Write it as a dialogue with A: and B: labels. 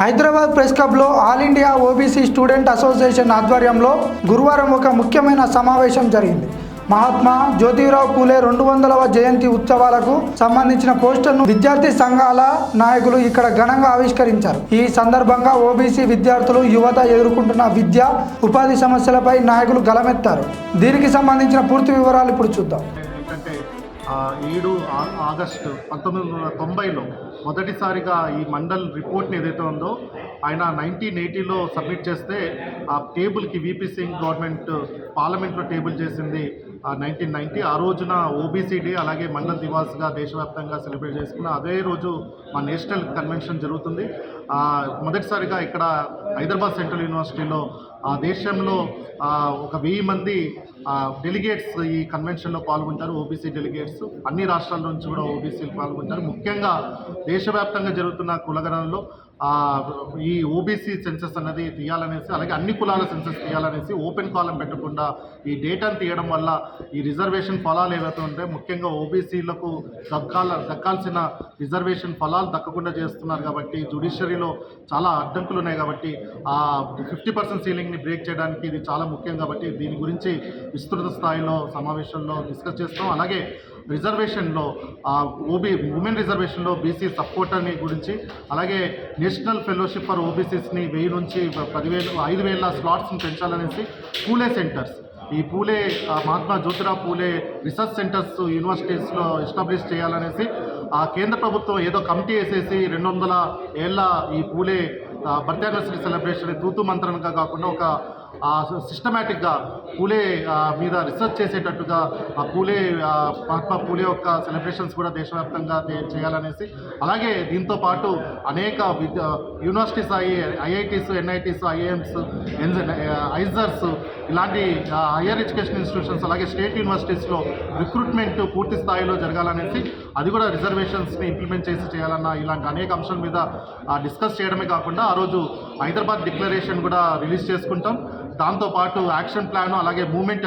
A: Hyderabad press క్లబ్లో all India OBC student association ఆధ్వర్యంలో గురువారం ఒక ముఖ్యమైన సమావేశం జరిగింది. మహాత్మా జ్యోతిరావు పూలే 200వ జయంతి ఉత్సవాలకు సంబంధించిన పోస్టర్ను విద్యార్థి సంఘాల నాయకులు ఇక్కడ ఘనంగా ఆవిష్కరించారు. ఈ సందర్భంగా ఓబీసీ విద్యార్థులు యువత ఎదుర్కొంటున్న విద్య, ఉపాధి సమస్యలపై నాయకులు గళమెత్తారు. దీనికి సంబంధించిన పూర్తి వివరాలు ఇప్పుడు చూద్దాం.
B: 7 ఆగస్టు 1990లో మొదటిసారిగా ఈ మండల్ రిపోర్ట్ని ఏదైతే ఉందో ఆయన 1980లో సబ్మిట్ చేస్తే ఆ టేబుల్కి వీపీ సింగ్ గవర్నమెంట్ పార్లమెంట్లో టేబుల్ చేసింది 1990. ఆ రోజున ఓబీసీ డే అలాగే మండల్ దివాస్గా దేశవ్యాప్తంగా సెలబ్రేట్ చేసుకున్న అదే రోజు మా నేషనల్ కన్వెన్షన్ జరుగుతుంది. మొదటిసారిగా ఇక్కడ హైదరాబాద్ సెంట్రల్ యూనివర్సిటీలో దేశంలో ఒక 1000 మంది డెలిగేట్స్ ఈ కన్వెన్షన్లో పాల్గొంటారు. ఓబీసీ డెలిగేట్స్ అన్ని రాష్ట్రాల నుంచి కూడా ఓబీసీలు పాల్గొంటారు. ముఖ్యంగా దేశవ్యాప్తంగా జరుగుతున్న కులగణనలో ఈ ఓబీసీ సెన్సస్ అనేది తీయాలనేసి, అలాగే అన్ని కులాల సెన్సస్ తీయాలనేసి ఓపెన్ కాలం పెట్టకుండా ఈ డేటాను తీయడం వల్ల ఈ రిజర్వేషన్ ఫలాలు ఏవైతే ఉంటాయో ముఖ్యంగా ఓబీసీలకు దక్కాల్సిన రిజర్వేషన్ ఫలాలు దక్కకుండా చేస్తున్నారు. కాబట్టి జ్యుడిషియరీలో చాలా అడ్డంకులు ఉన్నాయి. కాబట్టి 50% సీలింగ్ని బ్రేక్ చేయడానికి ఇది చాలా ముఖ్యం. కాబట్టి దీని గురించి విస్తృత స్థాయిలో సమావేశంలో డిస్కస్ చేస్తాం. అలాగే రిజర్వేషన్లో ఉమెన్ రిజర్వేషన్లో బీసీ సపోర్టర్ని గురించి, అలాగే నేషనల్ ఫెలోషిప్ ఫర్ ఓబీసీస్ని 1000 నుంచి 10,000 5,000 స్లాట్స్ని పెంచాలనేసి పూలే సెంటర్స్, ఈ పూలే Mahatma Jyotirao Phule research centres యూనివర్సిటీస్లో establish చేయాలనేసి కేంద్ర ప్రభుత్వం ఏదో కమిటీ వేసేసి 200 ఏళ్ళ ఈ పూలే బర్త్ యానివర్సరీ సెలబ్రేషన్ తూతు మంత్రంగా కాకుండా ఒక సిస్టమేటిక్గా పూలే మీద రీసెర్చ్ చేసేటట్టుగా పూలే మహాత్మా పూలే యొక్క సెలబ్రేషన్స్ కూడా దేశవ్యాప్తంగా చేయాలనేసి, అలాగే దీంతో పాటు అనేక యూనివర్సిటీస్ ఐఐటీస్, ఎన్ఐటీస్, ఐఐఎమ్స్, ఐజర్స్ ఇలాంటి హయ్యర్ ఎడ్యుకేషన్ ఇన్స్టిట్యూషన్స్ అలాగే స్టేట్ యూనివర్సిటీస్లో రిక్రూట్మెంట్ పూర్తి స్థాయిలో జరగాలనేసి, అది కూడా రిజర్వేషన్స్ని ఇంప్లిమెంట్ చేయాలన్న ఇలాంటి అనేక అంశాల మీద డిస్కస్ చేయడమే కాకుండా ఆ రోజు హైదరాబాద్ డిక్లరేషన్ కూడా రిలీజ్ చేసుకుంటాం. దాంతోపాటు యాక్షన్ ప్లాన్ అలాగే మూమెంట్